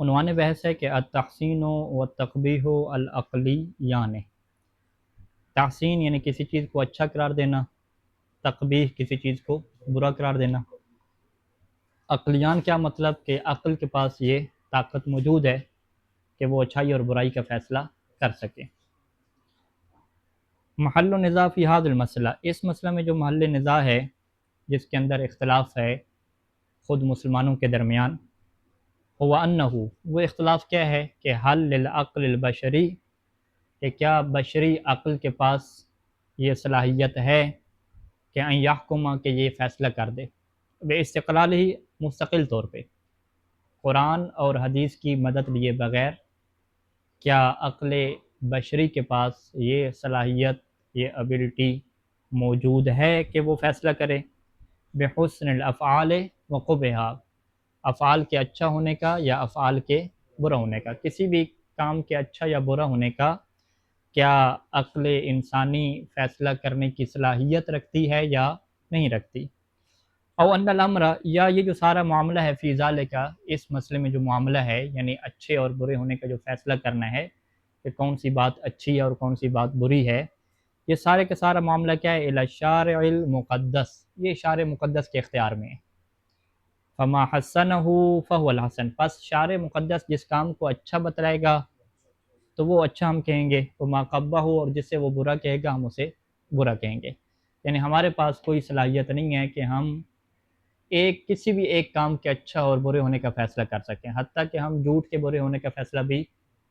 عنوان بحث ہے کہ التحسین و تقبیح العقلیان۔ تحسین یعنی کسی چیز کو اچھا قرار دینا، تقبیح کسی چیز کو برا قرار دینا۔ عقلیان کیا مطلب کہ عقل کے پاس یہ طاقت موجود ہے کہ وہ اچھائی اور برائی کا فیصلہ کر سکے۔ محل النزاع فی ھذا المسئلہ، اس مسئلہ میں جو محل نزاع ہے، جس کے اندر اختلاف ہے خود مسلمانوں کے درمیان، ہوا انہ، وہ اختلاف کیا ہے کہ حل للعقل البشری، کہ کیا بشری عقل کے پاس یہ صلاحیت ہے کہ ان یحکم، کہ یہ فیصلہ کر دے، بے استقلال ہی، مستقل طور پہ، قرآن اور حدیث کی مدد لیے بغیر، کیا عقل بشری کے پاس یہ صلاحیت، یہ ابیلٹی موجود ہے کہ وہ فیصلہ کرے بحسن الافعال و قبحہا، افعال کے اچھا ہونے کا یا افعال کے برا ہونے کا، کسی بھی کام کے اچھا یا برا ہونے کا کیا عقل انسانی فیصلہ کرنے کی صلاحیت رکھتی ہے یا نہیں رکھتی؟ او ان الامر، یا یہ جو سارا معاملہ ہے فی ذالک، اس مسئلے میں جو معاملہ ہے، یعنی اچھے اور برے ہونے کا جو فیصلہ کرنا ہے کہ کون سی بات اچھی ہے اور کون سی بات بری ہے، یہ سارے کا سارا معاملہ کیا ہے؟ الی الشارع المقدس، یہ شارع مقدس کے اختیار میں ہے۔ فما حسنہ فہو الحسن، پس شارع مقدس جس کام کو اچھا بتلائے گا تو وہ اچھا ہم کہیں گے، وما قبہ، اور جس سے وہ برا کہے گا ہم اسے برا کہیں گے۔ یعنی ہمارے پاس کوئی صلاحیت نہیں ہے کہ ہم کسی بھی ایک کام کے اچھا اور برے ہونے کا فیصلہ کر سکیں، حتیٰ کہ ہم جھوٹ کے برے ہونے کا فیصلہ بھی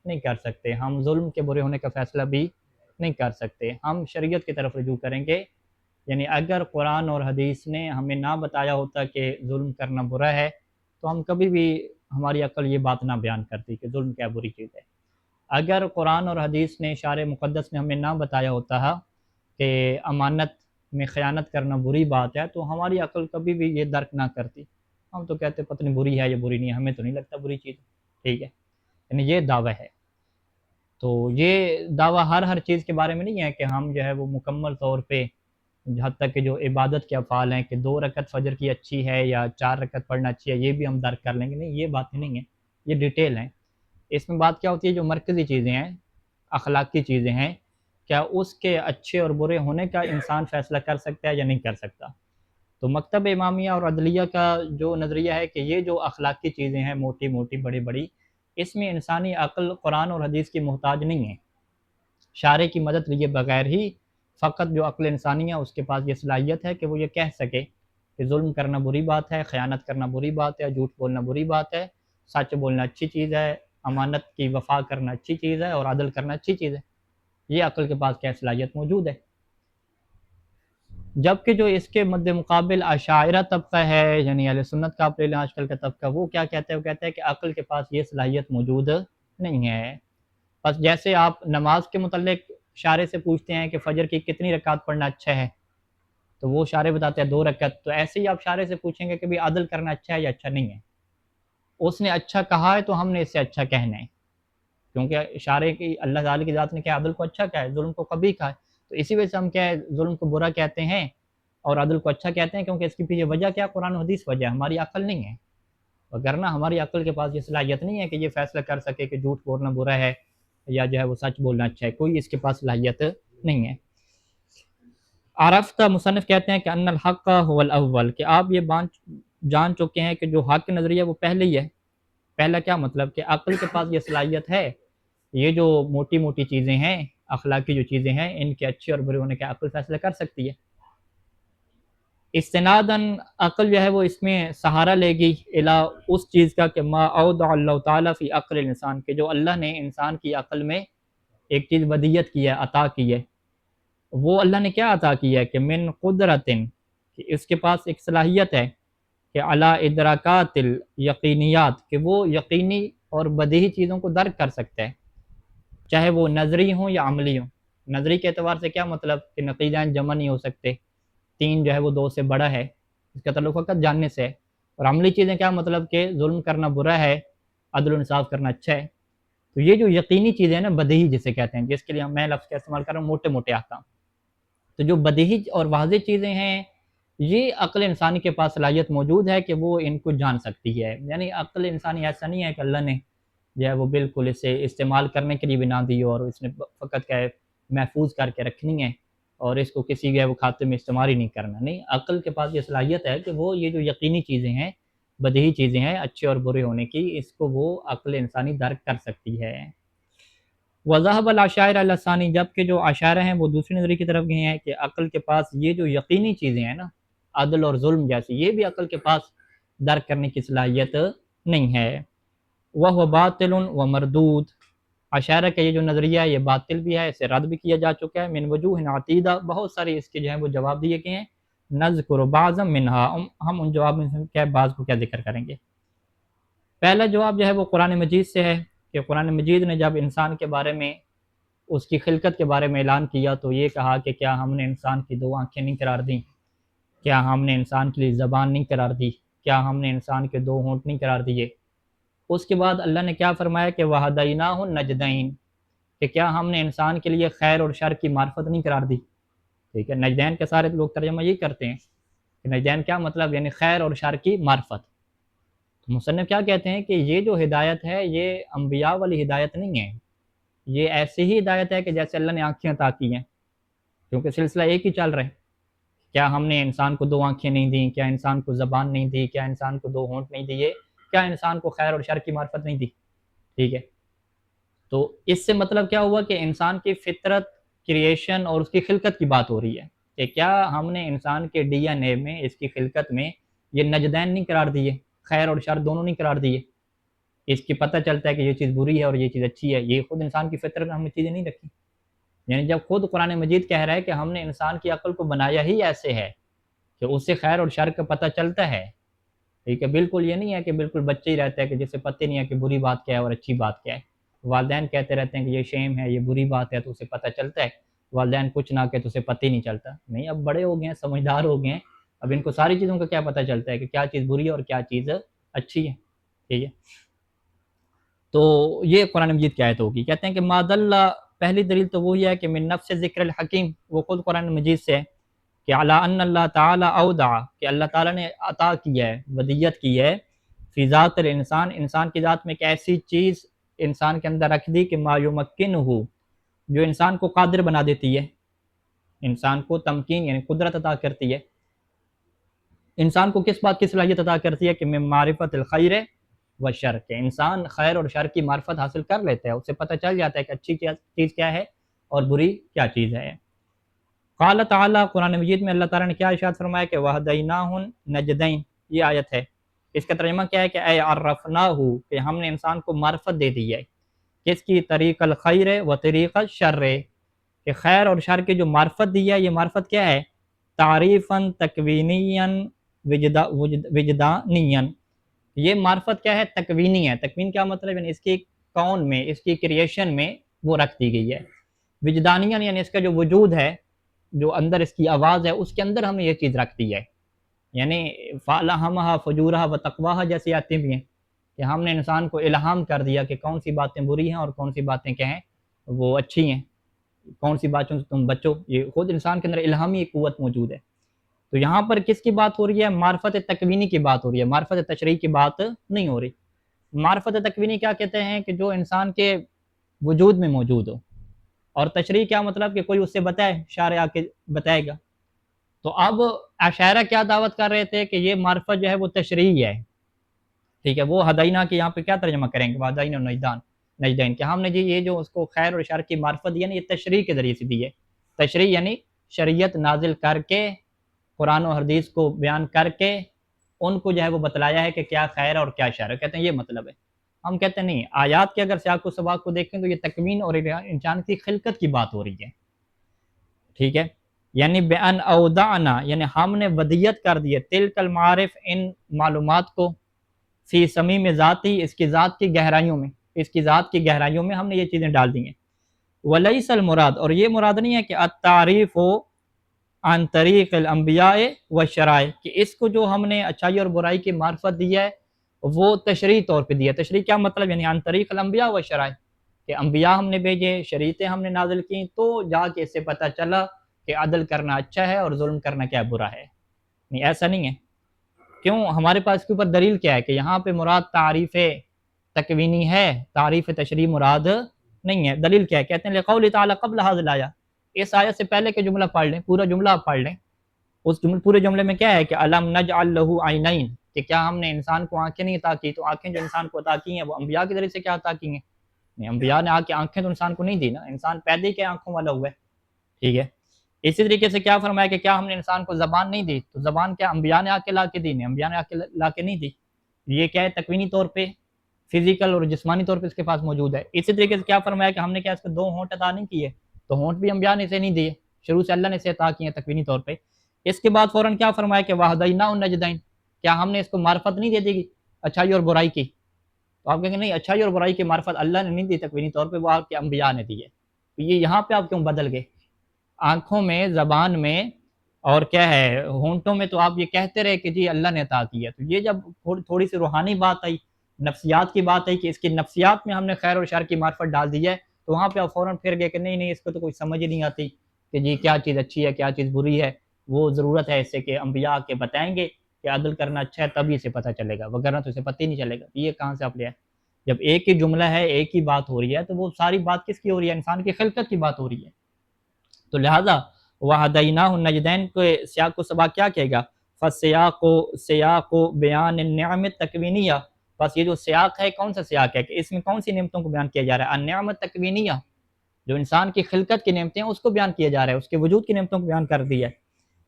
نہیں کر سکتے، ہم ظلم کے برے ہونے کا فیصلہ بھی نہیں کر سکتے۔ ہم شریعت کی طرف رجوع کریں گے، یعنی اگر قرآن اور حدیث نے ہمیں نہ بتایا ہوتا کہ ظلم کرنا برا ہے تو ہم کبھی بھی، ہماری عقل یہ بات نہ بیان کرتی کہ ظلم کیا بری چیز ہے۔ اگر قرآن اور حدیث نے، شارع مقدس نے ہمیں نہ بتایا ہوتا کہ امانت میں خیانت کرنا بری بات ہے تو ہماری عقل کبھی بھی یہ درک نہ کرتی، ہم تو کہتے پتہ نہیں بری ہے یا بری نہیں ہے، ہمیں تو نہیں لگتا بری چیز، ٹھیک ہے، یعنی یہ دعویٰ ہے۔ تو یہ دعویٰ ہر چیز کے بارے میں نہیں ہے کہ ہم جو ہے وہ مکمل طور پہ، حتیٰ کہ جو عبادت کے افعال ہیں کہ 2 رکعت فجر کی اچھی ہے یا 4 رکعت پڑھنا اچھی ہے، یہ بھی ہم درک کر لیں گے، نہیں، یہ باتیں نہیں ہیں، یہ ڈیٹیل ہیں۔ اس میں بات کیا ہوتی ہے، جو مرکزی چیزیں ہیں، اخلاقی چیزیں ہیں، کیا اس کے اچھے اور برے ہونے کا انسان فیصلہ کر سکتا ہے یا نہیں کر سکتا؟ تو مکتب امامیہ اور عدلیہ کا جو نظریہ ہے کہ یہ جو اخلاقی چیزیں ہیں، موٹی موٹی بڑی بڑی، اس میں انسانی عقل قرآن اور حدیث کی محتاج نہیں ہے، شارع کی مدد لیے بغیر ہی فقط جو عقل انسانی ہے اس کے پاس یہ صلاحیت ہے کہ وہ یہ کہہ سکے کہ ظلم کرنا بری بات ہے، خیانت کرنا بری بات ہے، جھوٹ بولنا بری بات ہے، سچ بولنا اچھی چیز ہے، امانت کی وفا کرنا اچھی چیز ہے اور عدل کرنا اچھی چیز ہے، یہ عقل کے پاس کیا صلاحیت موجود ہے۔ جبکہ جو اس کے مد مقابل اشاعرہ طبقہ ہے، یعنی اہل سنت کا آپ لے لیں آج کل کا طبقہ، وہ کیا کہتے ہیں؟ وہ کہتے ہیں کہ عقل کے پاس یہ صلاحیت موجود نہیں ہے۔ بس جیسے آپ نماز کے متعلق شارع سے پوچھتے ہیں کہ فجر کی کتنی رکعت پڑھنا اچھا ہے، تو وہ شارع بتاتے ہیں 2 رکعت، تو ایسے ہی آپ شارع سے پوچھیں گے کہ بھی عدل کرنا اچھا ہے یا اچھا نہیں ہے، اس نے اچھا کہا ہے تو ہم نے اس سے اچھا کہنا ہے، کیونکہ شارع کی، اللہ تعالی کی ذات نے کیا عدل کو اچھا کہا ہے، ظلم کو قبیح کہا ہے، تو اسی وجہ سے ہم کیا ہے، ظلم کو برا کہتے ہیں اور عدل کو اچھا کہتے ہیں، کیونکہ اس کی پیچھے وجہ کیا، قرآن و حدیث وجہ ہے، ہماری عقل نہیں ہے، وگرنہ ہماری عقل کے پاس یہ صلاحیت نہیں ہے کہ یہ فیصلہ کر سکے کہ جھوٹ بولنا برا ہے یا جو ہے وہ سچ بولنا اچھا ہے، کوئی اس کے پاس صلاحیت نہیں ہے۔ عرفتہ، مصنف کہتے ہیں کہ ان الحق هو الاول، کہ آپ یہ جان چکے ہیں کہ جو حق نظریہ وہ پہلے ہی ہے۔ پہلا کیا مطلب کہ عقل کے پاس یہ صلاحیت ہے، یہ جو موٹی موٹی چیزیں ہیں، اخلاقی جو چیزیں ہیں، ان کے اچھے اور برے ہونے کا عقل فیصلہ کر سکتی ہے۔ استناداً عقل جو ہے وہ اس میں سہارا لے گی الی اس چیز کا کہ ما اودع اللہ تعالیٰ فی عقل الانسان، کہ جو اللہ نے انسان کی عقل میں ایک چیز ودیت کی ہے، عطا کی ہے، وہ اللہ نے کیا عطا کی ہے کہ من قدرتن، کہ اس کے پاس ایک صلاحیت ہے کہ علی ادراکات الیقینیات، کہ وہ یقینی اور بدیہی چیزوں کو درک کر سکتا ہے، چاہے وہ نظری ہوں یا عملی ہوں۔ نظری کے اعتبار سے کیا مطلب کہ نقیضین جمع نہیں ہو سکتے، 3 جو ہے وہ 2 سے بڑا ہے، اس کا تعلق فقط جاننے سے ہے، اور عملی چیزیں کیا مطلب کہ ظلم کرنا برا ہے، عدل و انصاف کرنا اچھا ہے۔ تو یہ جو یقینی چیزیں ہیں نا، بدیہی جسے کہتے ہیں، جس کے لیے میں لفظ کا استعمال کر رہا ہوں موٹے موٹے احکام، تو جو بدیہی اور واضح چیزیں ہیں، یہ عقل انسانی کے پاس صلاحیت موجود ہے کہ وہ ان کو جان سکتی ہے، یعنی عقل انسانی ایسا نہیں ہے کہ اللہ نے جو ہے وہ بالکل اسے استعمال کرنے کے لیے بھی نہ دی ہو، اور اس نے فقط کیا ہے محفوظ کر کے رکھنی ہے، اور اس کو کسی جو ہے وہ کھاتے میں استعمال ہی نہیں کرنا۔ نہیں، عقل کے پاس یہ صلاحیت ہے کہ وہ یہ جو یقینی چیزیں ہیں، بدیہی چیزیں ہیں اچھے اور برے ہونے کی، اس کو وہ عقل انسانی درک کر سکتی ہے۔ وَذَهَبَ الْعَشَائِرَ عَلَى الثَّانِي، جبکہ جو اشاعرہ ہیں وہ دوسرے نظریے کی طرف گئے ہیں کہ عقل کے پاس یہ جو یقینی چیزیں ہیں نا، عدل اور ظلم جیسی، یہ بھی عقل کے پاس درک کرنے کی صلاحیت نہیں ہے۔ وَهُوَ بَاطِلٌ وَمَرْدُودٌ، اشاعرہ کا یہ جو نظریہ ہے یہ باطل بھی ہے، اسے رد بھی کیا جا چکا ہے۔ من وجوہ عدیدہ، بہت ساری اس کے جو ہیں وہ جواب دیے گئے ہیں۔ نذکر بعضا منها، ہم ان جواب میں سے کیا بعض کو کیا ذکر کریں گے۔ پہلا جواب جو ہے وہ قرآن مجید سے ہے کہ قرآن مجید نے جب انسان کے بارے میں، اس کی خلقت کے بارے میں اعلان کیا تو یہ کہا کہ کیا ہم نے انسان کی 2 آنکھیں نہیں قرار دیں، کیا ہم نے انسان کے لیے زبان نہیں قرار دی، کیا ہم نے انسان کے 2 ہونٹ نہیں قرار دیے۔ اس کے بعد اللہ نے کیا فرمایا کہ وَهَدَيْنَاهُ النَّجْدَيْنِ، کہ کیا ہم نے انسان کے لیے خیر اور شر کی معرفت نہیں قرار دی۔ ٹھیک ہے، نجدین کے سارے لوگ ترجمہ یہی کرتے ہیں کہ نجدین کیا مطلب، یعنی خیر اور شر کی معرفت۔ تو مصنف کیا کہتے ہیں کہ یہ جو ہدایت ہے یہ انبیاء والی ہدایت نہیں ہے، یہ ایسی ہی ہدایت ہے کہ جیسے اللہ نے آنکھیں عطا کی ہیں، کیونکہ سلسلہ ایک ہی چل رہا ہے۔ کیا ہم نے انسان کو 2 آنکھیں نہیں دیں، کیا انسان کو زبان نہیں دی، کیا انسان کو 2 ہونٹ نہیں دیے، کیا انسان کو خیر اور شر کی معرفت نہیں دی۔ ٹھیک ہے، تو اس سے مطلب کیا ہوا کہ انسان کی فطرت، کریشن اور اس کی خلقت کی بات ہو رہی ہے کہ کیا ہم نے انسان کے ڈی این اے میں، اس کی خلقت میں یہ نجدین نہیں قرار دیے، خیر اور شر دونوں نہیں قرار دیے۔ اس کی پتہ چلتا ہے کہ یہ چیز بری ہے اور یہ چیز اچھی ہے، یہ خود انسان کی فطرت میں ہم نے چیزیں نہیں رکھی۔ یعنی جب خود قرآن مجید کہہ رہا ہے کہ ہم نے انسان کی عقل کو بنایا ہی ایسے ہے کہ اس سے خیر اور شر کا پتہ چلتا ہے۔ ٹھیک ہے، بالکل یہ نہیں ہے کہ بالکل بچہ ہی رہتا ہے کہ جسے پتہ نہیں ہے کہ بری بات کیا ہے اور اچھی بات کیا ہے۔ والدین کہتے رہتے ہیں کہ یہ شیم ہے، یہ بری بات ہے، تو اسے پتہ چلتا ہے۔ والدین کچھ نہ کہ تو اسے پتہ ہی نہیں چلتا۔ نہیں، اب بڑے ہو گئے ہیں، سمجھدار ہو گئے ہیں، اب ان کو ساری چیزوں کا کیا پتہ چلتا ہے کہ کیا چیز بری ہے اور کیا چیز اچھی ہے۔ ٹھیک ہے، تو یہ قرآن مجید کی آیت ہوگی۔ کہتے ہیں کہ ماد اللہ، پہلی دلیل تو وہی ہے کہ من نفس ذکر الحکیم، وہ خود قرآن مجید سے ہے کہ علی ان اللہ تعالی اودع، کہ اللہ تعالیٰ نے عطا کی ہے، ودیت کی ہے، فی ذات الانسان، انسان کی ذات میں ایک ایسی چیز انسان کے اندر رکھ دی کہ ما یمکنہ، جو انسان کو قادر بنا دیتی ہے، انسان کو تمکین یعنی قدرت عطا کرتی ہے۔ انسان کو کس بات کی صلاحیت عطا کرتی ہے کہ من معرفت الخیر و شر، کہ انسان خیر اور شر کی معرفت حاصل کر لیتا ہے، اسے پتہ چل جاتا ہے کہ اچھی چیز کیا ہے اور بری کیا چیز ہے۔ قال تعالیٰ، قرآن مجید میں اللہ تعالیٰ نے کیا ارشاد فرمایا کہ وَهَدَيْنَاهُ النَّجْدَيْنِ، یہ آیت ہے۔ اس کا ترجمہ کیا ہے کہ اے عرفناہ، کہ ہم نے انسان کو معرفت دے دی ہے، کس کی، طریق الخیر و طریق الشر، کہ خیر اور شر کی جو معرفت دی ہے، یہ معرفت کیا ہے، تعریفاً تکوینیاً وجدانیاً، یہ معرفت کیا ہے، تکوینی ہے۔ تکوین کیا مطلب، یعنی اس کی کون میں، اس کی کریشن میں وہ رکھ دی گئی ہے۔ وجدانیاً یعنی اس کا جو وجود ہے، جو اندر اس کی آواز ہے، اس کے اندر ہم نے یہ چیز رکھ دی ہے۔ یعنی فَأَلْهَمَهَا فُجُورَهَا وَتَقْوَاهَا جیسی آیتیں بھی ہیں کہ ہم نے انسان کو الہام کر دیا کہ کون سی باتیں بری ہیں اور کون سی باتیں کیا ہیں وہ اچھی ہیں، کون سی باتوں سے تم بچو۔ یہ خود انسان کے اندر الہامی ایک قوت موجود ہے۔ تو یہاں پر کس کی بات ہو رہی ہے، معرفت تکوینی کی بات ہو رہی ہے، معرفت تشریعی کی بات نہیں ہو رہی۔ معرفت تکوینی کیا کہتے ہیں کہ جو انسان کے وجود میں موجود ہو، اور تشریح کیا مطلب کہ کوئی اس سے بتائے، شارع آ کے بتائے گا۔ تو اب اشاعرہ کیا دعوت کر رہے تھے کہ یہ معرفت جو ہے وہ تشریعی ہے۔ ٹھیک ہے، وہ ہدینا کے یہاں پہ کیا ترجمہ کریں گے، وَهَدَيْنَا النَّجْدَيْنِ، کہ ہم نے جی یہ جو اس کو خیر اور شر کی معرفت دی ہے نا، یہ تشریح کے ذریعے سے دی ہے۔ تشریح یعنی شریعت نازل کر کے، قرآن و حدیث کو بیان کر کے ان کو جو ہے وہ بتلایا ہے کہ کیا خیر اور کیا شر ہے۔ کہتے ہیں یہ مطلب ہے۔ ہم کہتے ہیں نہیں، آیات کے اگر سیاق و سباق کو دیکھیں تو یہ تکوین اور انسان کی خلقت کی بات ہو رہی ہے۔ ٹھیک ہے، یعنی بِأَنْ أَوْدَعْنَا، یعنی ہم نے ودیت کر دی ہے، تلک المعارف، ان معلومات کو، فی صمیم ذاتی، اس کی ذات کی گہرائیوں میں، اس کی ذات کی گہرائیوں میں ہم نے یہ چیزیں ڈال دی ہیں۔ وَلَيْسَ الْمُراد، اور یہ مراد نہیں ہے کہ التعریف عن طریق الانبیاء والشرائع، کہ اس کو جو ہم نے اچھائی اور برائی کی معرفت دی ہے وہ تشریعی طور پہ دی ہے۔ تشریع کیا مطلب، یعنی عن طریق الانبیاء والشرائع، کہ انبیاء ہم نے بھیجے، شریعتیں ہم نے نازل کی، تو جا کے اس سے پتہ چلا کہ عدل کرنا اچھا ہے اور ظلم کرنا کیا برا ہے۔ نہیں، ایسا نہیں ہے۔ کیوں، ہمارے پاس اس کے اوپر دلیل کیا ہے کہ یہاں پہ مراد تعریف تکوینی ہے، تعریف تشریح مراد نہیں ہے۔ دلیل کیا ہے؟ کہتے ہیں لقول تعالی قبل هذه الآیہ، اس آیت سے پہلے کے جملہ پڑھ لیں، پورا جملہ آپ پڑھ لیں۔ اس پورے جملے میں کیا ہے کہ الم نجعل له عینین، کہ کیا ہم نے انسان کو آنکھیں نہیں عطا کی؟ تو آنکھیں جو انسان کو عطا کی ہیں وہ انبیاء کے ذریعے سے کیا عطا کی ہیں؟ نہیں، انبیاء نے آ کے آنکھیں تو انسان کو نہیں دی نا، انسان پیدا ہی کے آنکھوں والا ہوا ہے، ٹھیک ہے۔ اسی طریقے سے کیا فرمایا کہ کیا ہم نے انسان کو زبان نہیں دی؟ تو زبان کیا انبیاء نے آ کے لا کے دی؟ نہیں، انبیاء نے آ کے لا کے نہیں دی۔ یہ کیا ہے؟ تکوینی طور پہ فزیکل اور جسمانی طور پہ اس کے پاس موجود ہے۔ اسی طریقے سے کیا فرمایا کہ ہم نے کیا اس کو 2 ہونٹ عطا نہیں کیے؟ تو ہونٹ بھی انبیاء نے اسے نہیں دیے، شروع سے اللہ نے اسے عطا کیے ہیں تکوینی طور پہ۔ اس کے بعد فوراً کیا فرمایا کہ وَهَدَيْنَاهُ النَّجْدَيْنِ، کیا ہم نے اس کو معرفت نہیں دے دی گی اچھائی اور برائی کی؟ تو آپ کہیں گے نہیں، اچھائی اور برائی کی معرفت اللہ نے نہیں دی تکوینی طور پہ، وہ آپ کے انبیاء نے دی ہے۔ تو یہ یہاں پہ آپ کیوں بدل گئے؟ آنکھوں میں، زبان میں اور کیا ہے ہونٹوں میں تو آپ یہ کہتے رہے کہ جی اللہ نے عطا کیا۔ تو یہ جب تھوڑی سی روحانی بات آئی، نفسیات کی بات آئی کہ اس کی نفسیات میں ہم نے خیر اور شر کی معرفت ڈال دی ہے، تو وہاں پہ آپ فوراً پھر گئے کہ نہیں نہیں، اس کو تو کوئی سمجھ ہی نہیں آتی کہ جی کیا چیز اچھی ہے کیا چیز بری ہے۔ وہ ضرورت ہے اس سے کہ انبیاء کے بتائیں گے کہ عدل کرنا اچھا ہے، تبھی اسے پتہ چلے گا، وگرنہ تو اسے پتہ ہی نہیں چلے گا۔ یہ کہاں سے آپ لے آئے؟ جب ایک ہی جملہ ہے، ایک ہی بات ہو رہی ہے، تو وہ ساری بات کس کی ہو رہی ہے؟ انسان کی خلقت کی بات ہو رہی ہے۔ تو لہٰذا وَهَدَيْنَاهُ النَّجْدَيْن کے سیاق و سباق کیا کہے گا؟ سیاق بیان النعم التکوینیہ، بس یہ جو سیاق ہے کون سا سیاق ہے کہ اس میں کون سی نعمتوں کو بیان کیا جا رہا ہے؟ النعم التکوینیہ، جو انسان کی خلقت کی نعمتیں ہیں اس کو بیان کیا جا رہا ہے، اس کے وجود کی نعمتوں کو بیان کر رہی ہے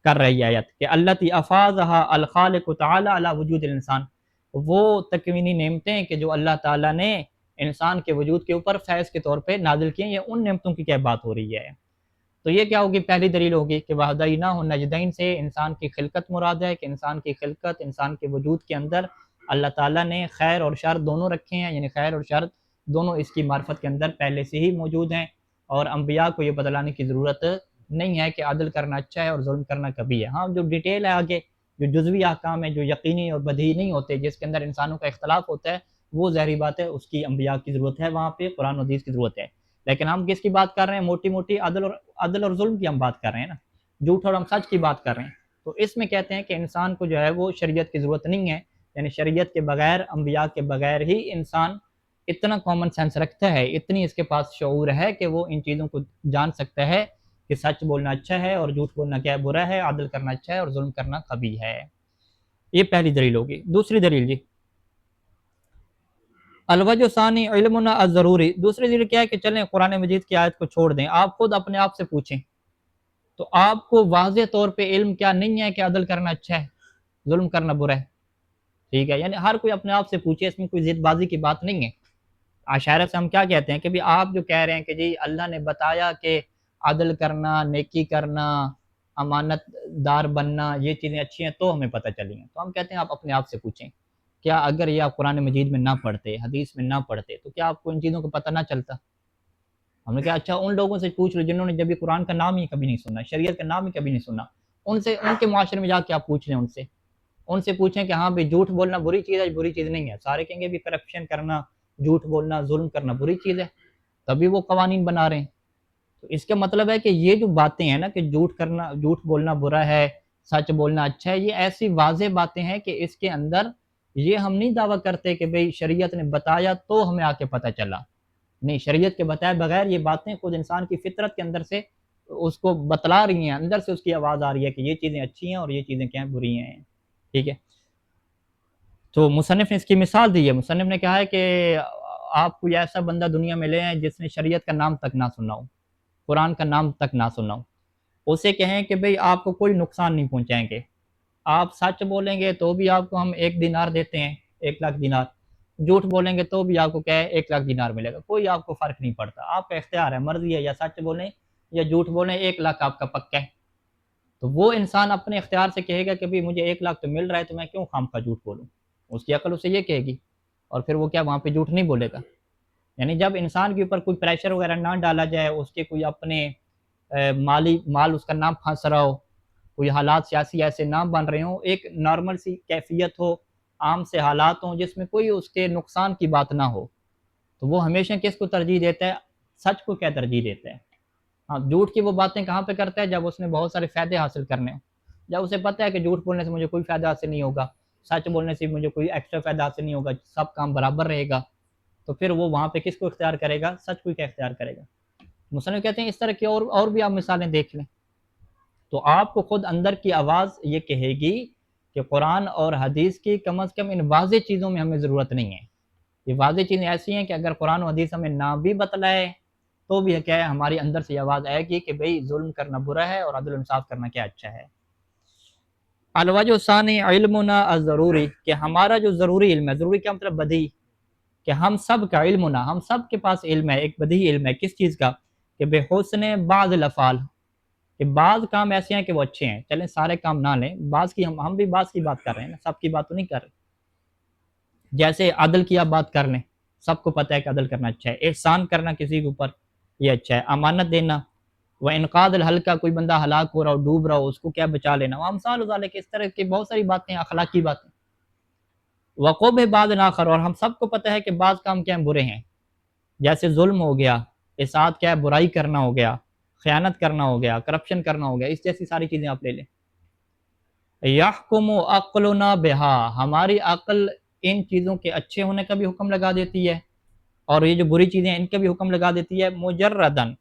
آیت کہ التی افاظها الخالق تعالی علی وجود الانسان، وہ تکوینی نعمتیں کہ جو اللہ تعالیٰ نے انسان کے وجود کے اوپر فیض کے طور پہ نازل کی ہیں، یہ ان نعمتوں کی کیا بات ہو رہی ہے؟ تو یہ کیا ہوگی؟ پہلی دلیل ہوگی کہ وَهَدَيْنَاهُ النَّجْدَيْن سے انسان کی خلقت مراد ہے، کہ انسان کی خلقت، انسان کے وجود کے اندر اللہ تعالیٰ نے خیر اور شر دونوں رکھے ہیں، یعنی خیر اور شر دونوں اس کی معرفت کے اندر پہلے سے ہی موجود ہیں، اور انبیاء کو یہ بتلانے کی ضرورت نہیں ہے کہ عدل کرنا اچھا ہے اور ظلم کرنا کبھی ہے۔ ہاں، جو ڈیٹیل ہے آگے، جو جزوی احکام ہیں جو یقینی اور بدیہی نہیں ہوتے، جس کے اندر انسانوں کا اختلاف ہوتا ہے، وہ ظاہری بات ہے اس کی انبیاء کی ضرورت ہے، وہاں پہ قرآن و حدیث کی ضرورت ہے۔ لیکن ہم کس کی بات کر رہے ہیں؟ موٹی موٹی عدل اور ظلم کی ہم بات کر رہے ہیں نا، جھوٹ اور ہم سچ کی بات کر رہے ہیں۔ تو اس میں کہتے ہیں کہ انسان کو جو ہے وہ شریعت کی ضرورت نہیں ہے، یعنی شریعت کے بغیر، انبیاء کے بغیر ہی انسان اتنا کامن سینس رکھتا ہے، اتنی اس کے پاس شعور ہے کہ وہ ان چیزوں کو جان سکتا ہے کہ سچ بولنا اچھا ہے اور جھوٹ بولنا کیا برا ہے، عدل کرنا اچھا ہے اور ظلم کرنا قبیح ہے۔ یہ پہلی دلیل ہوگی۔ دوسری دلیل جی، الوجہ ثانی علمنا الضروری، دوسری دلیل کیا ہے کہ چلیں قرآن مجید کی آیت کو چھوڑ دیں، آپ خود اپنے آپ سے پوچھیں تو آپ کو واضح طور پہ علم کیا نہیں ہے کہ عدل کرنا اچھا ہے، ظلم کرنا برا ہے؟ ٹھیک ہے، یعنی ہر کوئی اپنے آپ سے پوچھے، اس میں کوئی ضد بازی کی بات نہیں ہے۔ عشائرہ سے ہم کیا کہتے ہیں کہ بھی آپ جو کہہ رہے ہیں کہ جی اللہ نے بتایا کہ عدل کرنا، نیکی کرنا، امانت دار بننا، یہ چیزیں اچھی ہیں تو ہمیں پتہ چلی ہیں، تو ہم کہتے ہیں آپ اپنے آپ سے پوچھیں، کیا اگر یہ آپ قرآن مجید میں نہ پڑھتے، حدیث میں نہ پڑھتے، تو کیا آپ کو ان چیزوں کو پتہ نہ چلتا؟ ہم نے کہا اچھا ان لوگوں سے پوچھ لو جنہوں نے جب یہ قرآن کا نام ہی کبھی نہیں سنا، شریعت کا نام ہی کبھی نہیں سنا، ان سے، ان کے معاشرے میں جا کے آپ پوچھ لیں، ان سے پوچھیں کہ ہاں بھی جھوٹ بولنا بری چیز ہے، بری چیز نہیں ہے؟ سارے کہیں گے بھی کرپشن کرنا، جھوٹ بولنا، ظلم کرنا بری چیز ہے، تبھی وہ قوانین بنا رہے ہیں۔ تو اس کا مطلب ہے کہ یہ جو باتیں ہیں نا کہ جھوٹ بولنا برا ہے، سچ بولنا اچھا ہے، یہ ایسی واضح باتیں ہیں کہ اس کے اندر یہ ہم نہیں دعویٰ کرتے کہ بھئی شریعت نے بتایا تو ہمیں آ کے پتہ چلا، نہیں، شریعت کے بتائے بغیر یہ باتیں خود انسان کی فطرت کے اندر سے اس کو بتلا رہی ہیں، اندر سے اس کی آواز آ رہی ہے کہ یہ چیزیں اچھی ہیں اور یہ چیزیں کیا ہیں، بری ہیں، ٹھیک ہے۔ تو مصنف نے اس کی مثال دی ہے، مصنف نے کہا ہے کہ آپ کوئی ایسا بندہ دنیا میں لے ہیں جس نے شریعت کا نام تک نہ سنا ہو، قرآن کا نام تک نہ سنا ہو، اسے کہیں کہ بھئی آپ کو کوئی نقصان نہیں پہنچائیں گے، آپ سچ بولیں گے تو بھی آپ کو ہم 1 دینار دیتے ہیں، 1,00,000 دینار، جھوٹ بولیں گے تو بھی آپ کو کیا ہے 1,00,000 دینار ملے گا، کوئی آپ کو فرق نہیں پڑتا، آپ کا اختیار ہے، مرضی ہے، یا سچ بولیں یا جھوٹ بولیں، 1,00,000 آپ کا پکا ہے۔ تو وہ انسان اپنے اختیار سے کہے گا کہ بھی مجھے 1,00,000 تو مل رہا ہے تو میں کیوں خام کا جھوٹ بولوں، اس کی عقل اسے یہ کہے گی، اور پھر وہ کیا وہاں پہ جھوٹ نہیں بولے گا۔ یعنی جب انسان کے اوپر کوئی پریشر وغیرہ نہ ڈالا جائے، اس کے کوئی اپنے مال اس کا نہ پھنس رہا ہو، کوئی حالات سیاسی ایسے نہ بن رہے ہوں، ایک نارمل سی کیفیت ہو، عام سے حالات ہوں جس میں کوئی اس کے نقصان کی بات نہ ہو، تو وہ ہمیشہ کس کو ترجیح دیتا ہے؟ سچ کو کیا ترجیح دیتا ہے؟ ہاں، جھوٹ کی وہ باتیں کہاں پہ کرتا ہے؟ جب اس نے بہت سارے فائدے حاصل کرنے ہوں، جب اسے پتہ ہے کہ جھوٹ بولنے سے مجھے کوئی فائدہ حاصل نہیں ہوگا، سچ بولنے سے مجھے کوئی ایکسٹرا فائدہ حاصل نہیں ہوگا، سب کام برابر رہے گا، تو پھر وہ وہاں پہ کس کو اختیار کرے گا؟ سچ کو کیا اختیار کرے گا؟ مصنف کہتے ہیں اس طرح کی اور بھی آپ مثالیں دیکھ لیں تو آپ کو خود اندر کی آواز یہ کہے گی کہ قرآن اور حدیث کی کم از کم ان واضح چیزوں میں ہمیں ضرورت نہیں ہے۔ یہ واضح چیزیں ایسی ہیں کہ اگر قرآن و حدیث ہمیں نہ بھی بتلائے تو بھی کیا ہے، ہماری اندر سے یہ آواز آئے گی کہ بھئی ظلم کرنا برا ہے اور عدل انصاف کرنا کیا اچھا ہے۔ الوجہ ثانی علمنا الضروری، کہ ہمارا جو ضروری علم ہے، ضروری کیا مطلب؟ بدیہی، کہ ہم سب کا علمنا، ہم سب کے پاس علم ہے، ایک بدیہی علم ہے، کس چیز کا؟ کہ بے حسن بعض الافعال، کہ بعض کام ایسے ہیں کہ وہ اچھے ہیں، چلیں سارے کام نہ لیں، بعض کی ہم بھی بعض کی بات کر رہے ہیں نا، سب کی بات تو نہیں کر رہے۔ جیسے عدل کی آپ بات کر لیں، سب کو پتہ ہے کہ عدل کرنا اچھا ہے، احسان کرنا کسی کے اوپر یہ اچھا ہے، امانت دینا، وہ انقاذ الحلقہ، کوئی بندہ ہلاک ہو رہا ہو، ڈوب رہا ہو، اس کو کیا بچا لینا، وہ امثال ذالک، اس طرح کی بہت ساری باتیں، اخلاقی باتیں۔ وقوب بعض آخر، اور ہم سب کو پتہ ہے کہ بعض کام کیا برے ہیں، جیسے ظلم ہو گیا، احسان کیا ہے، برائی کرنا ہو گیا، خیانت کرنا ہو گیا، کرپشن کرنا ہو گیا، اس جیسی ساری چیزیں آپ لے لیں۔ یحکم عقلنا بہا، ہماری عقل ان چیزوں کے اچھے ہونے کا بھی حکم لگا دیتی ہے اور یہ جو بری چیزیں ہیں ان کا بھی حکم لگا دیتی ہے، مجردن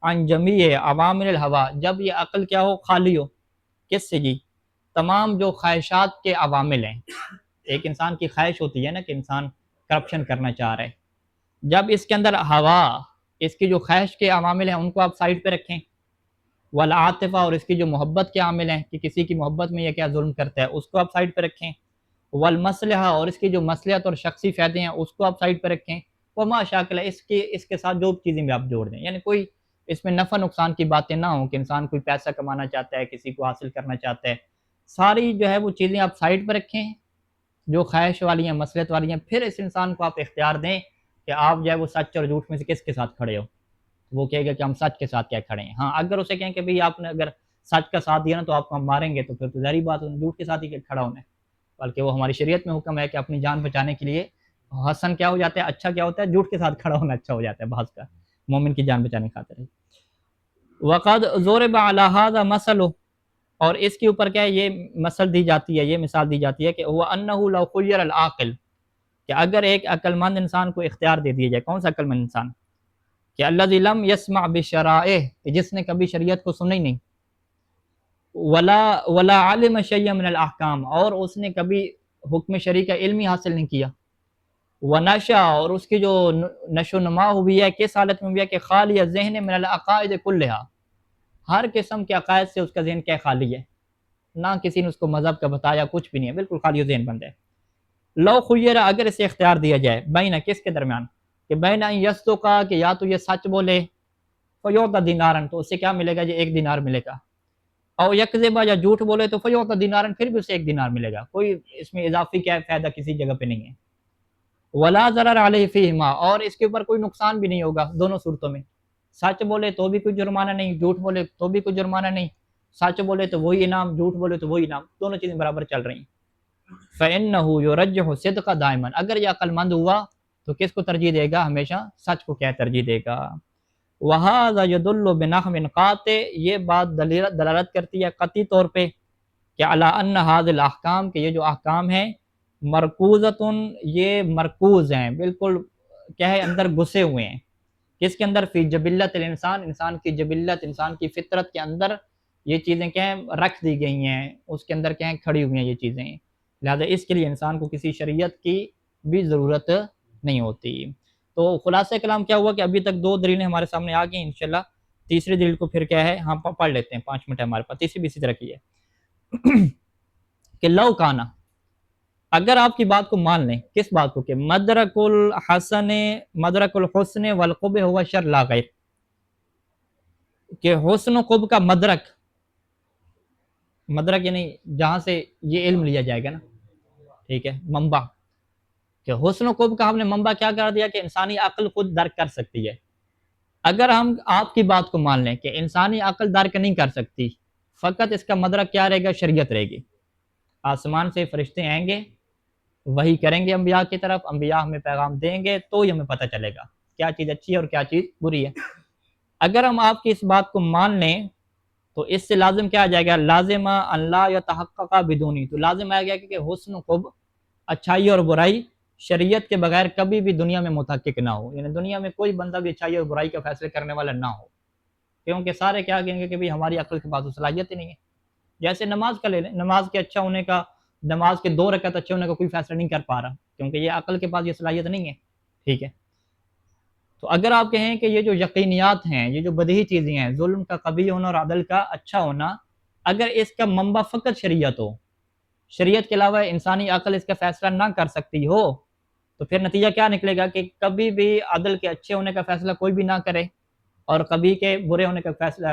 عن جمیع عوامل الہوا، جب یہ عقل کیا ہو، خالی ہو، کس سے جی؟ تمام جو خواہشات کے عوامل ہیں، ایک انسان کی خواہش ہوتی ہے نا کہ انسان کرپشن کرنا چاہ رہا ہے، جب اس کے اندر ہوا، اس کی جو خواہش کے عوامل ہیں ان کو آپ سائڈ پہ رکھیں، والعاطفہ، اور اس کی جو محبت کے عامل ہیں کہ کسی کی محبت میں یہ کیا ظلم کرتا ہے، اس کو آپ سائڈ پہ رکھیں، والمصلحہ، اور اس کی جو مصلحت اور شخصی فائدے ہیں اس کو آپ سائڈ پہ رکھیں، وما شاکل، اس کے ساتھ جو چیزیں بھی آپ جوڑ دیں، یعنی کوئی اس میں نفع نقصان کی باتیں نہ ہوں کہ انسان کوئی پیسہ کمانا چاہتا ہے، کسی کو حاصل کرنا چاہتا ہے، ساری جو ہے وہ چیزیں آپ سائڈ پہ رکھیں جو خواہش والی ہیں، مصلحت والی ہیں، پھر اس انسان کو آپ اختیار دیں کہ آپ جو ہے وہ سچ اور جھوٹ میں سے کس کے ساتھ کھڑے ہو، وہ کہے گا کہ ہم سچ کے ساتھ کیا کھڑے ہیں۔ ہاں اگر اسے کہیں کہ بھئی آپ نے اگر سچ کا ساتھ دیا نا تو آپ کو ہم ماریں گے، تو پھر تو ظاہری بات ہے جھوٹ کے ساتھ ہی کھڑا ہونا ہے، بلکہ وہ ہماری شریعت میں حکم ہے کہ اپنی جان بچانے کے لیے حسن کیا ہو جاتا ہے، اچھا کیا ہوتا ہے، جھوٹ کے ساتھ کھڑا ہونا اچھا ہو جاتا ہے بعض کا، مومن کی جان بچانے خاطر۔ وقد ضرب علی ھذا مثل، اور اس کے اوپر کیا ہے یہ مثل دی جاتی ہے، یہ مثال دی جاتی ہے کہ هو انه لو خیر العاقل، کہ اگر ایک عقل مند انسان کو اختیار دے دیا جائے، کون سا عقل مند انسان؟ کہ الذی لم یسمع بشرائع، جس نے کبھی شریعت کو سنا ہی نہیں، ولا علم شیئا من الاحکام، اور اس نے کبھی حکم شرعی کا علم ہی حاصل نہیں کیا، ونشا، اور اس کی جو نشو و نما ہوئی ہے کس حالت میں ہوئی ہے کہ خالی ذہن من العقائد کلھا، ہر قسم کے عقائد سے اس کا ذہن کیا خالی ہے، نہ کسی نے اس کو مذہب کا بتایا، کچھ بھی نہیں ہے، بالکل خالی ذہن بند ہے۔ لو خیر، اگر اسے اختیار دیا جائے، بین کس کے درمیان؟ کہ بین ان یصدق، کہ یا تو یہ سچ بولے، فیعطی دینارن، تو اسے کیا ملے گا جی؟ 1 دینار ملے گا، او یکذب، یا جھوٹ بولے تو فیعطی دینارن، پھر بھی اسے 1 دینار ملے گا، کوئی اس میں اضافی کیا فائدہ کسی جگہ پہ نہیں ہے۔ ولا ضرر علیہ فیہما، اور اس کے اوپر کوئی نقصان بھی نہیں ہوگا دونوں صورتوں میں، سچ بولے تو بھی کوئی جرمانہ نہیں، جھوٹ بولے تو بھی کوئی جرمانہ نہیں، سچ بولے تو وہی انعام، جھوٹ بولے تو وہی انعام، دونوں چیزیں برابر چل رہی ہیں۔ فإنہ یرجح صدق دائما، اگر یہ عقل مند ہوا تو کس کو ترجیح دے گا؟ ہمیشہ سچ کو کیا ترجیح دے گا۔ وہذا یدل بنحو قاطع، یہ بات دلالت کرتی ہے قطعی طور پہ کہ علی ان ھذ الاحکام، کہ یہ جو احکام ہیں، مرکوزۃن، یہ مرکوز ہیں، بالکل کیا ہے اندر گھسے ہوئے ہیں، کس کے اندر؟ فی جبلت الانسان، انسان کی جبلت، انسان کی فطرت کے اندر یہ چیزیں کیا ہیں رکھ دی گئی ہیں، اس کے اندر کیا ہیں کھڑی ہوئی ہیں یہ چیزیں، لہذا اس کے لیے انسان کو کسی شریعت کی بھی ضرورت نہیں ہوتی۔ تو خلاصہ کلام کیا ہوا کہ ابھی تک 2 دلیلیں ہمارے سامنے آ گئی، انشاءاللہ تیسری دلیل کو پھر کیا ہے ہم پڑھ لیتے ہیں، 5 منٹ ہے ہمارے پاس، تیسری بھی اسی طرح کی ہے کہ لو کانا، اگر آپ کی بات کو مان لیں، کس بات کو؟ کہ مدرک الحسن والقبح ہوا شر لا غیر، کہ حسن و قبح کا مدرک یعنی جہاں سے یہ علم لیا جائے گا نا، ٹھیک ہے، منبع، کہ حسن و قبح کا ہم نے منبع کیا کر دیا کہ انسانی عقل خود درک کر سکتی ہے۔ اگر ہم آپ کی بات کو مان لیں کہ انسانی عقل درک نہیں کر سکتی، فقط اس کا مدرک کیا رہے گا؟ شریعت رہے گی، آسمان سے فرشتے آئیں گے، وہی کریں گے انبیاء کی طرف، انبیاء ہمیں پیغام دیں گے تو ہی ہمیں پتہ چلے گا کیا چیز اچھی ہے اور کیا چیز بری ہے۔ اگر ہم آپ کی اس بات کو مان لیں تو اس سے لازم کیا آ جائے گا؟ لازم ان لا یتحقق بدونی، تو لازم آ گیا کہ حسن و قبح، اچھائی اور برائی شریعت کے بغیر کبھی بھی دنیا میں محقق نہ ہو، یعنی دنیا میں کوئی بندہ بھی اچھائی اور برائی کا فیصلے کرنے والا نہ ہو، کیونکہ سارے کیا کہیں گے کہ بھئی ہماری عقل کے پاس تو صلاحیت ہی نہیں ہے۔ جیسے نماز کا لے لیں، نماز کے اچھا ہونے کا، نماز کے 2 رکعت اچھے ہونے کا کوئی فیصلہ نہیں کر پا رہا، کیونکہ یہ عقل کے پاس یہ صلاحیت نہیں ہے، ٹھیک ہے۔ تو اگر آپ کہیں کہ یہ جو یقینیات ہیں، یہ جو بدیہی چیزیں ہیں، ظلم کا قبیح ہونا اور عدل کا اچھا ہونا، اگر اس کا منبع فقط شریعت ہو، شریعت کے علاوہ انسانی عقل اس کا فیصلہ نہ کر سکتی ہو، تو پھر نتیجہ کیا نکلے گا کہ کبھی بھی عدل کے اچھے ہونے کا فیصلہ کوئی بھی نہ کرے، اور قبیح کے برے ہونے کا فیصلہ،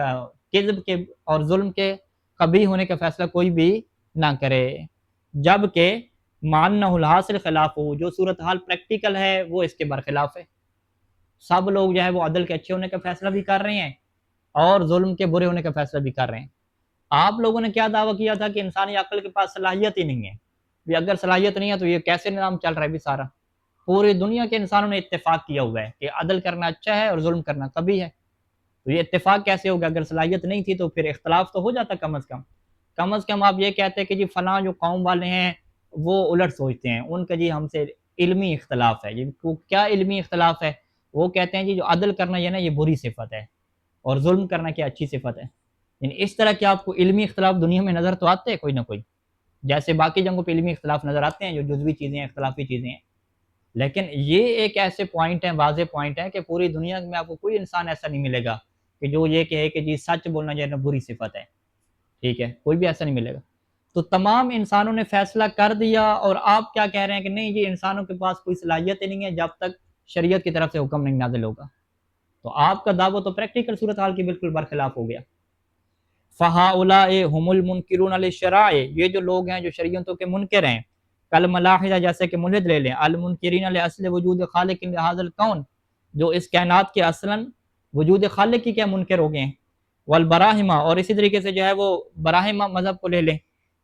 کذب کے اور ظلم کے قبیح ہونے کا فیصلہ کوئی بھی نہ کرے، جبکہ ماننا الحاصل خلاف ہو، جو صورتحال پریکٹیکل ہے وہ اس کے برخلاف ہے۔ سب لوگ جو ہے وہ عدل کے اچھے ہونے کا فیصلہ بھی کر رہے ہیں اور ظلم کے برے ہونے کا فیصلہ بھی کر رہے ہیں۔ آپ لوگوں نے کیا دعویٰ کیا تھا کہ انسانی عقل کے پاس صلاحیت ہی نہیں ہے، بھی اگر صلاحیت نہیں ہے تو یہ کیسے نظام چل رہا ہے بھی سارا؟ پوری دنیا کے انسانوں نے اتفاق کیا ہوا ہے کہ عدل کرنا اچھا ہے اور ظلم کرنا قبیح ہے، تو یہ اتفاق کیسے ہوگا؟ اگر صلاحیت نہیں تھی تو پھر اختلاف تو ہو جاتا کم از کم۔ کم از کم آپ یہ کہتے کہ جی فلاں جو قوم والے ہیں وہ الٹ سوچتے ہیں، ان کا جی ہم سے علمی اختلاف ہے۔ جی کیا علمی اختلاف ہے؟ وہ کہتے ہیں جی جو عدل کرنا یہ نا یہ بری صفت ہے اور ظلم کرنا کیا اچھی صفت ہے۔ یعنی اس طرح کے آپ کو علمی اختلاف دنیا میں نظر تو آتے ہیں کوئی نہ کوئی، جیسے باقی جنگوں پہ علمی اختلاف نظر آتے ہیں جو جزوی چیزیں ہیں، اختلافی چیزیں ہیں، لیکن یہ ایک ایسے پوائنٹ ہیں، واضح پوائنٹ ہیں کہ پوری دنیا میں آپ کو کوئی انسان ایسا نہیں ملے گا کہ جو یہ کہے کہ جی سچ بولنا جو ہے نا بری صفت ہے، ٹھیک ہے، کوئی بھی ایسا نہیں ملے گا۔ تو تمام انسانوں نے فیصلہ کر دیا، اور آپ کیا کہہ رہے ہیں کہ نہیں جی انسانوں کے پاس کوئی صلاحیت ہی نہیں ہے جب تک شریعت کی طرف سے حکم نہیں نازل ہوگا، تو آپ کا دعویٰ تو پریکٹیکل صورتحال کی بالکل برخلاف ہو گیا۔ فَهَؤُلَاءِ هُمُ الْمُنْكِرُونَ لِلشَّرَائِعِ، یہ جو لوگ ہیں جو شریعتوں کے منکر ہیں، کل ملاحظہ جیسے کہ ملحد لے لیں، المنکرین لأصل وجود خالق لہذا الکون، جو اس کائنات کے اصلاً وجود خالق کی کیا منکر ہو گئے ہیں، والبراہمہ، اور اسی طریقے سے جو ہے وہ براہمہ مذہب کو لے لیں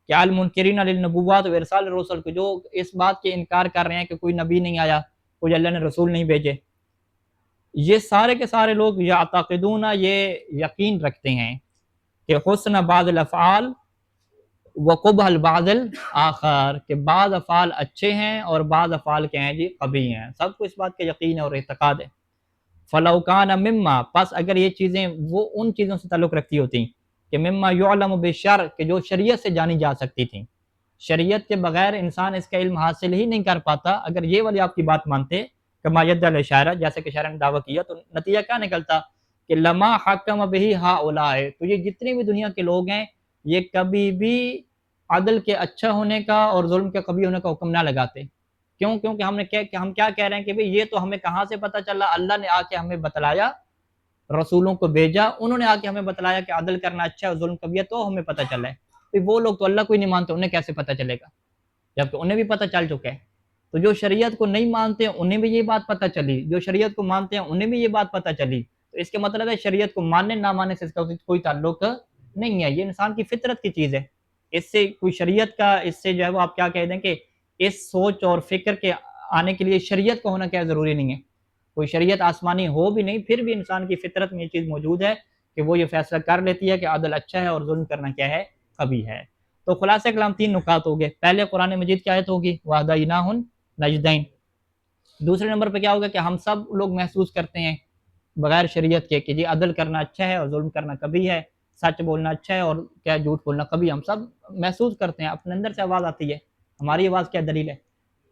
کہ المنکرین للنبوات و ارسال الرسل، کو جو اس بات کے انکار کر رہے ہیں کہ کوئی نبی نہیں آیا، کوئی اللہ نے رسول نہیں بھیجے، یہ سارے کے سارے لوگ یعتقدون، یہ یقین رکھتے ہیں کہ حسن بعض الافعال وقبح البعض الآخر، کہ بعض افعال اچھے ہیں اور بعض افعال کیا ہیں جی قبیح ہیں، سب کو اس بات کا یقین ہے اور اعتقاد ہے۔ فلو کان مما، پس اگر یہ چیزیں وہ ان چیزوں سے تعلق رکھتی ہوتی کہ مما یعلم بالشرع، کہ جو شریعت سے جانی جا سکتی تھیں، شریعت کے بغیر انسان اس کا علم حاصل ہی نہیں کر پاتا، اگر یہ والی آپ کی بات مانتے کما یدعی الاشاعرہ، جیسے کہ شاعرہ نے دعویٰ کیا، تو نتیجہ کیا نکلتا کہ لما حکم بہ ہؤلاء، تو یہ جتنے بھی دنیا کے لوگ ہیں یہ کبھی بھی عدل کے اچھا ہونے کا اور ظلم کے قبیح ہونے کا حکم نہ لگاتے۔ کیوں؟ کیونکہ ہم کیا کہہ رہے ہیں کہ بھئی یہ تو ہمیں کہاں سے پتہ چلا؟ اللہ نے آ کے ہمیں بتلایا، رسولوں کو بھیجا، انہوں نے آ کے ہمیں بتلایا کہ عدل کرنا اچھا ہے اور ظلم قبیح ہے، تو ہمیں پتہ چلا ہے۔ پھر وہ لوگ تو اللہ کو ہی نہیں مانتے، انہیں کیسے پتہ چلے گا جبکہ انہیں بھی پتہ چل چکا ہے؟ تو جو شریعت کو نہیں مانتے ہیں انہیں بھی یہ بات پتہ چلی، جو شریعت کو مانتے ہیں انہیں بھی یہ بات پتہ چلی، تو اس کا مطلب ہے شریعت کو ماننے نہ ماننے سے اس کا کوئی تعلق نہیں ہے، یہ انسان کی فطرت کی چیز ہے۔ اس سے کوئی شریعت کا، اس سے جو ہے وہ آپ کیا کہہ دیں کہ اس سوچ اور فکر کے آنے کے لیے شریعت کا ہونا کیا ضروری نہیں ہے، کوئی شریعت آسمانی ہو بھی نہیں پھر بھی انسان کی فطرت میں یہ چیز موجود ہے کہ وہ یہ فیصلہ کر لیتی ہے کہ عدل اچھا ہے اور ظلم کرنا کیا ہے؟ قبیح ہے۔ تو خلاصہ کلام 3 نکات ہو گئے۔ پہلے قرآن مجید کی آیت ہوگی وَهَدَيْنَاهُ النَّجْدَيْنِ، دوسرے نمبر پہ کیا ہوگا کہ ہم سب لوگ محسوس کرتے ہیں بغیر شریعت کے کہ جی عدل کرنا اچھا ہے اور ظلم کرنا قبیح ہے، سچ بولنا اچھا ہے اور کیا جھوٹ بولنا قبیح، ہم سب محسوس کرتے ہیں، اپنے اندر سے آواز آتی ہے، ہماری آواز کیا دلیل ہے؟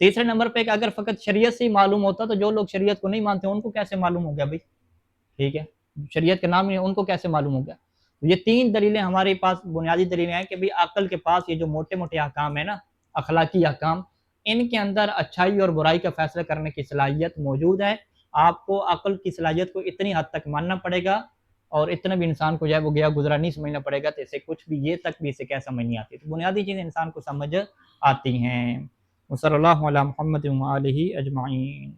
تیسرے نمبر پہ کہ اگر فقط شریعت سے ہی معلوم ہوتا تو جو لوگ شریعت کو نہیں مانتے ان کو کیسے معلوم ہو گیا بھائی؟ ٹھیک ہے، شریعت کا نام نہیں ہے ان کو کیسے معلوم ہو گیا؟ یہ 3 دلیلیں ہمارے پاس بنیادی دلیلیں ہیں کہ بھئی عقل کے پاس یہ جو موٹے موٹے احکام ہیں نا، اخلاقی احکام، ان کے اندر اچھائی اور برائی کا فیصلہ کرنے کی صلاحیت موجود ہے۔ آپ کو عقل کی صلاحیت کو اتنی حد تک ماننا پڑے گا اور اتنا بھی انسان کو جو ہے وہ گیا گزرا نہیں سمجھنا پڑے گا، تو اسے کچھ بھی یہ تک بھی اسے کیا سمجھ نہیں آتی، تو بنیادی چیزیں انسان کو سمجھ آتی ہیں۔ وصلی اللہ علی محمد و آلہ اجمعین۔